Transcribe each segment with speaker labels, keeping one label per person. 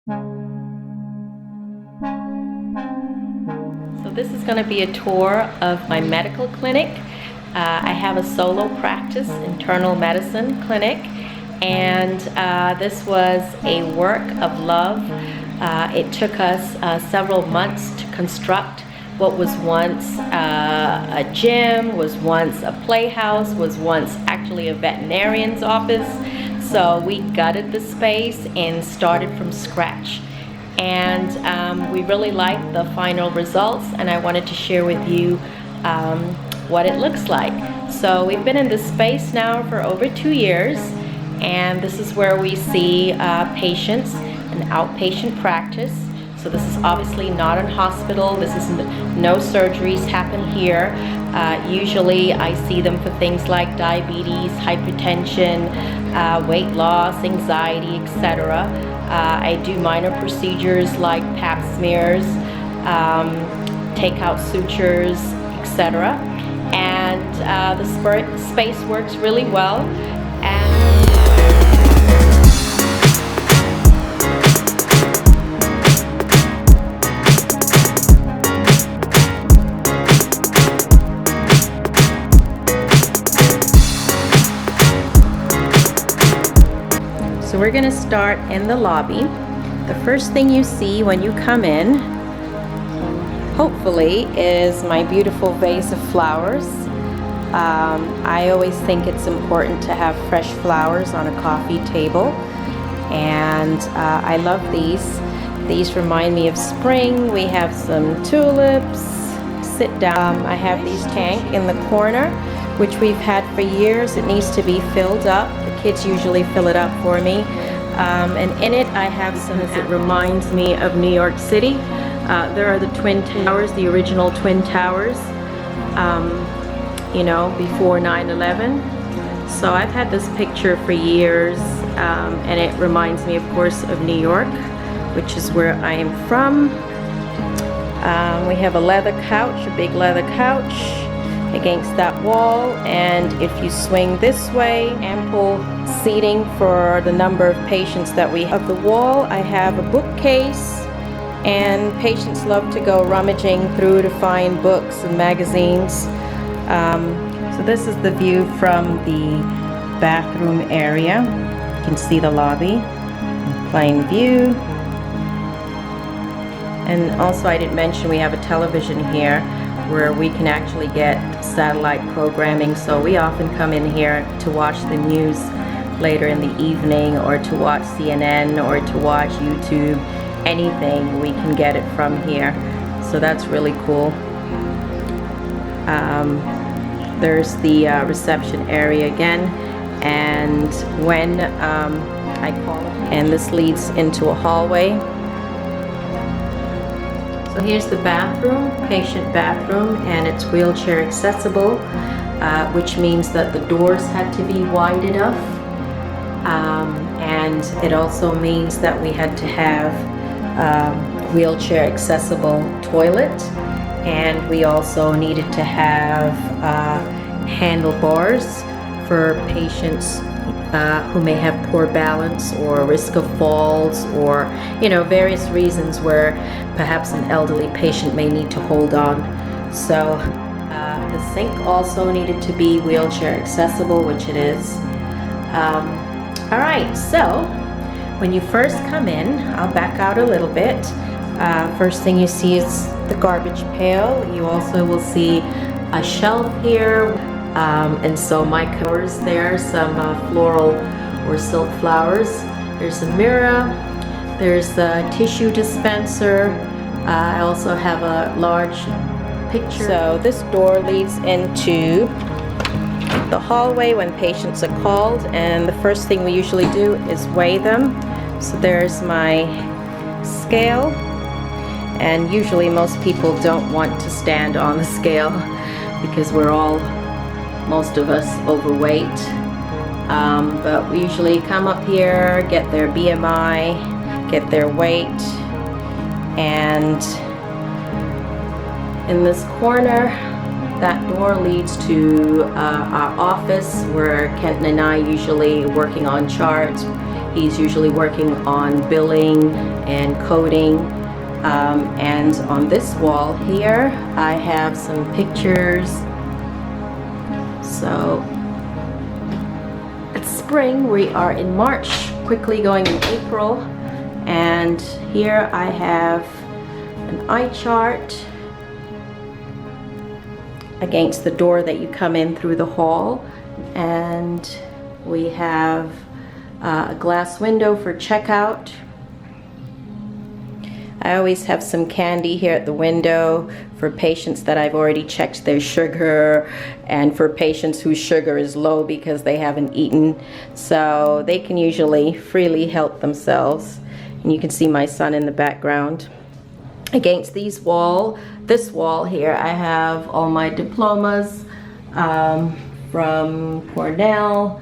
Speaker 1: So this is going to be a tour of my medical clinic. I have a solo practice, internal medicine clinic, and this was a work of love. It took us several months to construct what was once a gym, was once a playhouse, was once actually a veterinarian's office. So we gutted the space and started from scratch. And we really liked the final results, and I wanted to share with you what it looks like. So we've been in this space now for over 2 years, and this is where we see patients, an outpatient practice. So this is obviously not a hospital. This is no surgeries happen here. Usually I see them for things like diabetes, hypertension, weight loss, anxiety, etc. I do minor procedures like pap smears, take out sutures, etc. And the space works really well. So we're going to start in the lobby. The first thing you see when you come in, hopefully, is my beautiful vase of flowers. I always think it's important to have fresh flowers on a coffee table, and I love these. These remind me of spring. We have some tulips. Sit down. I have these tank in the corner, which we've had for years. It needs to be filled up. The kids usually fill it up for me. And in it I have some, it reminds me of New York City. There are the Twin Towers, the original Twin Towers, you know, before 9/11. So I've had this picture for years, and it reminds me, of course, of New York, which is where I am from. We have a leather couch, a big leather couch against that wall, and if you swing this way, ample seating for the number of patients that we have. Of the wall, I have a bookcase, and patients love to go rummaging through to find books and magazines. So this is the view from the bathroom area. You can see the lobby, plain view. And also, I didn't mention we have a television here where we can actually get satellite programming, so we often come in here to watch the news later in the evening, or to watch CNN, or to watch YouTube. Anything, we can get it from here, so that's really cool. There's the reception area again, and when I call it, and this leads into a hallway. So here's the bathroom, patient bathroom, and it's wheelchair accessible, which means that the doors had to be wide enough, and it also means that we had to have wheelchair accessible toilet, and we also needed to have handlebars for patients who may have poor balance or risk of falls, or, you know, various reasons where perhaps an elderly patient may need to hold on. So the sink also needed to be wheelchair accessible, which it is. All right, so when you first come in, I'll back out a little bit. First thing you see is the garbage pail. You also will see a shelf here. And so my covers there, some floral or silk flowers. There's a mirror, there's a tissue dispenser. I also have a large picture. So this door leads into the hallway when patients are called, and the first thing we usually do is weigh them. So there's my scale, and usually most people don't want to stand on the scale because we're all, most of us, overweight, but we usually come up here, get their BMI, get their weight, and in this corner, that door leads to our office, where Kenton and I usually working on charts. He's usually working on billing and coating. And on this wall here, I have some pictures. So it's spring, we are in March, quickly going in April. And here I have an eye chart against the door that you come in through the hall. And we have a glass window for checkout. I always have some candy here at the window for patients that I've already checked their sugar, and for patients whose sugar is low because they haven't eaten. So they can usually freely help themselves. And you can see my son in the background. Against this wall here, I have all my diplomas from Cornell,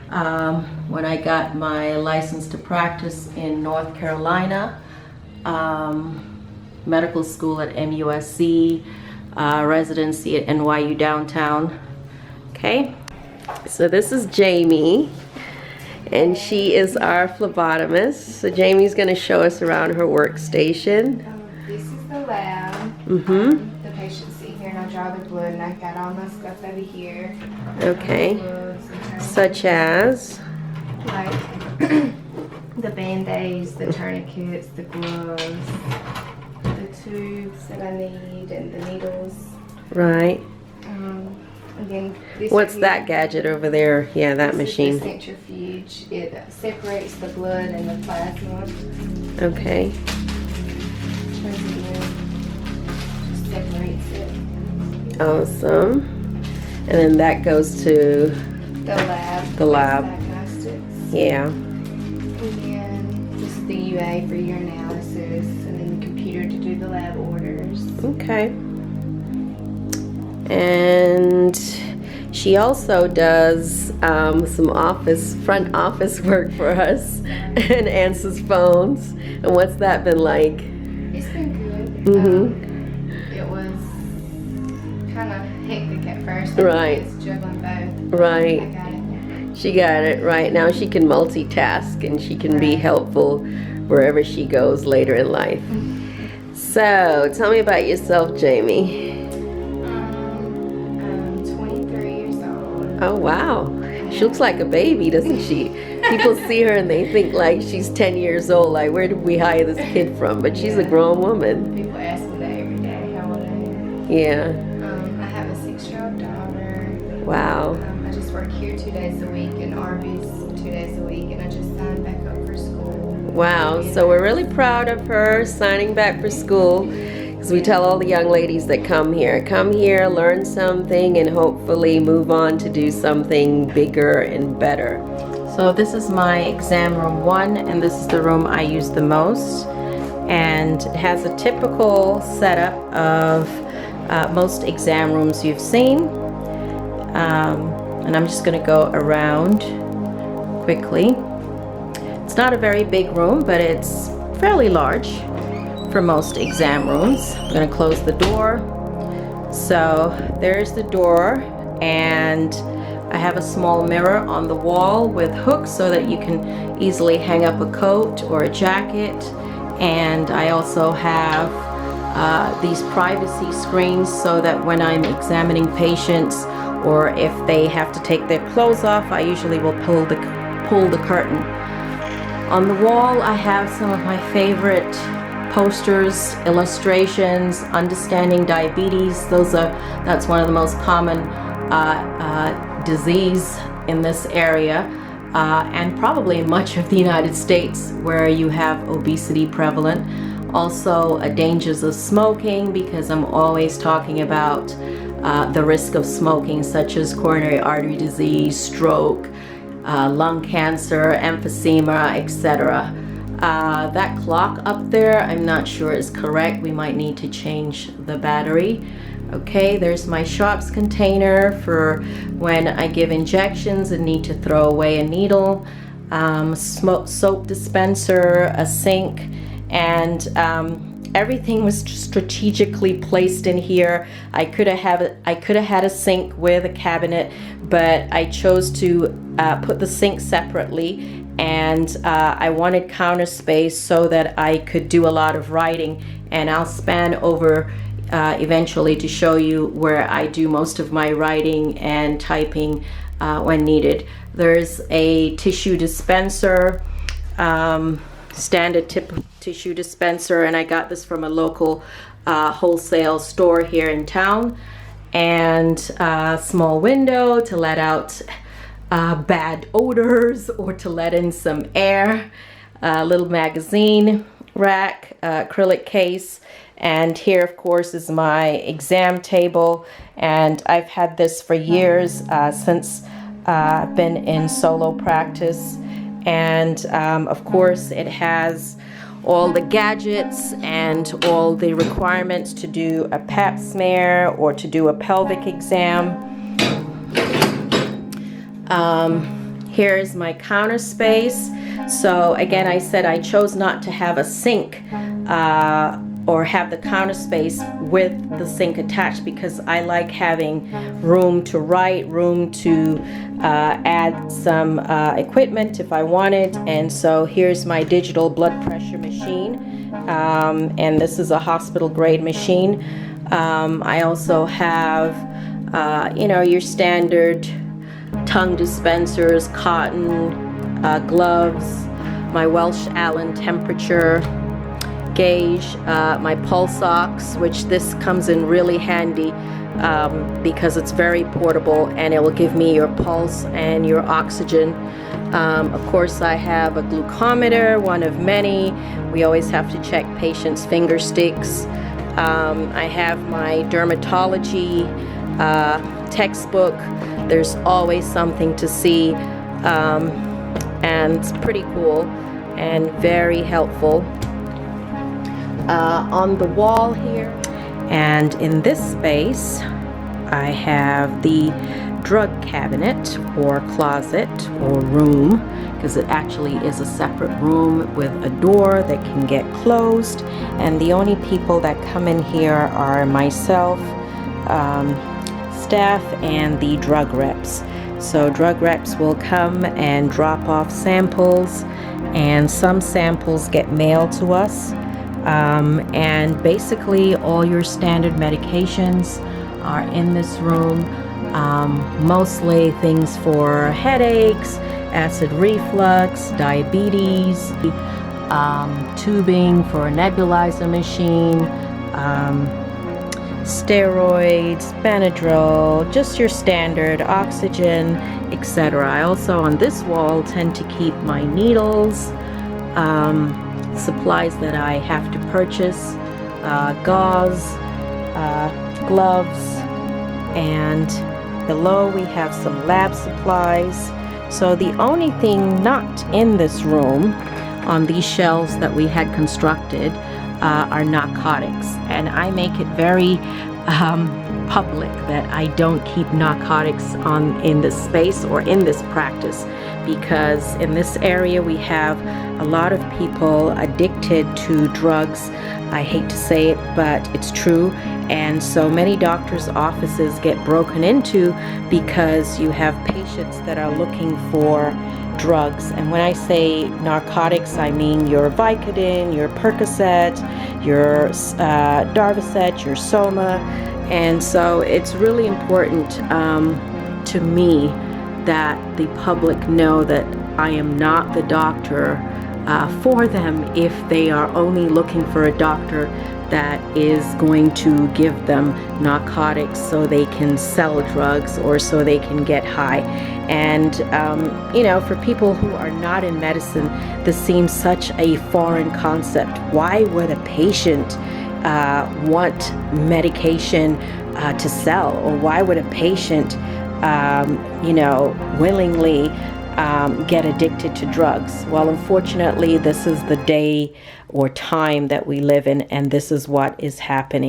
Speaker 1: when I got my license to practice in North Carolina, medical school at MUSC, residency at NYU downtown. Okay, so this is Jamie, and she is our phlebotomist. So Jamie's going to show us around her workstation.
Speaker 2: This is the lab. The patients sit here and I draw the blood, and I've got all my stuff over here.
Speaker 1: Okay, such as?
Speaker 2: Like the band-aids, the tourniquets, the gloves, the tubes that I need, and the needles.
Speaker 1: Right.
Speaker 2: And then this
Speaker 1: What's that gadget over there? Yeah, that machine.
Speaker 2: Is the centrifuge. It separates the blood and the plasma.
Speaker 1: Okay.
Speaker 2: Turns it in. Just separates it.
Speaker 1: Awesome. And then that goes to
Speaker 2: The lab.
Speaker 1: The lab.
Speaker 2: Diagnostics.
Speaker 1: Yeah.
Speaker 2: And then this is the UA for urinalysis, and then the computer to do the lab orders.
Speaker 1: Okay. And she also does some front office work for us and answers phones. And what's that been like?
Speaker 2: It's been good. It was kind of hectic at first.
Speaker 1: Right.
Speaker 2: It's juggling both.
Speaker 1: Right.
Speaker 2: I got it now.
Speaker 1: She got it right. Now she can multitask, and she can be helpful wherever she goes later in life. So tell me about yourself, Jamie.
Speaker 2: I'm 23 years old.
Speaker 1: Oh wow, she looks like a baby, doesn't she? People see her and they think like she's 10 years old, like where did we hire this kid from? But she's a grown woman.
Speaker 2: People ask me that every day, how old I am.
Speaker 1: Yeah.
Speaker 2: I have a 6-year-old daughter.
Speaker 1: Wow.
Speaker 2: I just work here 2 days a week, and Arby's 2 days a week, and I just signed back up for school.
Speaker 1: Wow, so we're really proud of her signing back for school, because we tell all the young ladies that come here, learn something, and hopefully move on to do something bigger and better. So this is my exam room 1, and this is the room I use the most. And it has a typical setup of most exam rooms you've seen. And I'm just going to go around quickly. It's not a very big room, but it's fairly large for most exam rooms. I'm going to close the door. So there's the door, and I have a small mirror on the wall with hooks so that you can easily hang up a coat or a jacket. And I also have these privacy screens so that when I'm examining patients, or if they have to take their clothes off, I usually will pull the curtain. On the wall, I have some of my favorite posters, illustrations, understanding diabetes. That's one of the most common disease in this area, and probably in much of the United States where you have obesity prevalent. Also, dangers of smoking, because I'm always talking about the risk of smoking, such as coronary artery disease, stroke, lung cancer, emphysema, etc. That clock up there, I'm not sure is correct. We might need to change the battery. Okay, there's my shots container for when I give injections and need to throw away a needle, soap dispenser, a sink, and everything was strategically placed in here. I could have had a sink with a cabinet, but I chose to put the sink separately and I wanted counter space so that I could do a lot of writing, and I'll span over eventually to show you where I do most of my writing and typing when needed. There's a tissue dispenser, standard tissue dispenser, and I got this from a local wholesale store here in town, and a small window to let out bad odors or to let in some air, a little magazine rack, acrylic case, and here of course is my exam table, and I've had this for years since I've been in solo practice, and of course it has all the gadgets and all the requirements to do a pap smear or to do a pelvic exam. Here's my counter space. So again, I said I chose not to have a sink or have the counter space with the sink attached because I like having room to write, room to add some equipment if I wanted. And so here's my digital blood pressure machine, and this is a hospital grade machine. I also have your standard tongue dispensers, cotton, gloves, my Welsh Allen temperature gauge, my pulse ox, which this comes in really handy because it's very portable and it will give me your pulse and your oxygen. Of course, I have a glucometer, one of many. We always have to check patients' finger sticks. I have my dermatology textbook. There's always something to see, and it's pretty cool and very helpful. On the wall here, and in this space I have the drug cabinet or closet or room, because it actually is a separate room with a door that can get closed, and the only people that come in here are myself, staff, and the drug reps. So drug reps will come and drop off samples, and some samples get mailed to us. And basically all your standard medications are in this room, mostly things for headaches, acid reflux, diabetes, tubing for a nebulizer machine, steroids, Benadryl, just your standard oxygen, etc. I also on this wall tend to keep my needles, supplies that I have to purchase, gauze, gloves, and below we have some lab supplies. So the only thing not in this room on these shelves that we had constructed are narcotics, and I make it very public that I don't keep narcotics in this space or in this practice, because in this area we have a lot of people addicted to drugs. I hate to say it, but it's true. And so many doctors' offices get broken into because you have patients that are looking for drugs. And when I say narcotics, I mean your Vicodin, your Percocet, your Darvocet, your Soma. And so it's really important to me that the public know that I am not the doctor for them if they are only looking for a doctor that is going to give them narcotics so they can sell drugs or so they can get high. And for people who are not in medicine, this seems such a foreign concept. Why would a patient want medication to sell, or why would a patient willingly get addicted to drugs? Well, unfortunately, this is the day or time that we live in, and this is what is happening.